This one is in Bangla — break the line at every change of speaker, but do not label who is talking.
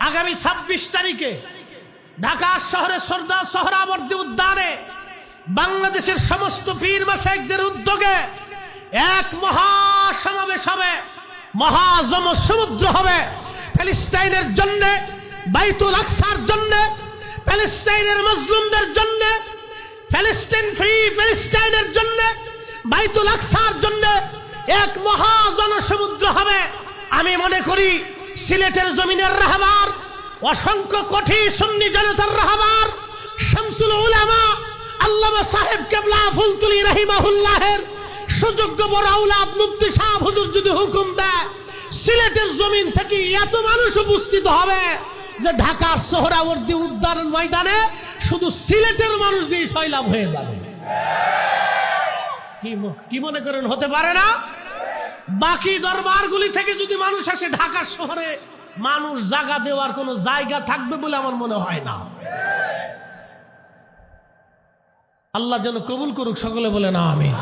আগামী 26 তারিখে ঢাকা শহরে সরদার সোহরাওয়ার্দী উদ্যানে বাংলাদেশের সমস্ত পীর মাশায়েখদের উদ্যোগে এক মহাসমাবেশ হবে, মহাজনসমুদ্র হবে। প্যালেস্টাইনের জন্য, বাইতুল আকসার জন্য, প্যালেস্টাইনের মজলুমদের জন্য, প্যালেস্টাইন ফ্রি প্যালেস্টাইনের জন্য, বাইতুল আকসার জন্য এক মহাজনসমুদ্র হবে। আমি মনে করি সিলেটের জমিনের রাহবার, অসংখ্য কোটি সুন্নি জনতার রাহবার, শামসুল উলামা আল্লামা সাহেব কেবলা ফুলতুলি রাহিমাহুল্লাহের সুযোগ্য বড় আওলাদ মুফতি সাহেব হুজুর যদি হুকুম দেয়, সিলেটের জমিন থেকে এত মানুষ উপস্থিত হবে যে ঢাকার সোহরাওয়ার্দী উদ্যান ময়দানে শুধু সিলেটের মানুষ দিয়ে সয়লাভ হয়ে যাবে। কি মনে করেন হতে পারে না? বাকি দরবারগুলি থেকে যদি মানুষ আসে, ঢাকা শহরে মানুষ জায়গা দেওয়ার কোনো জায়গা থাকবে বলে আমার মনে হয় না। আল্লাহ যেন কবুল করুক, সকলে বলে না আমিন।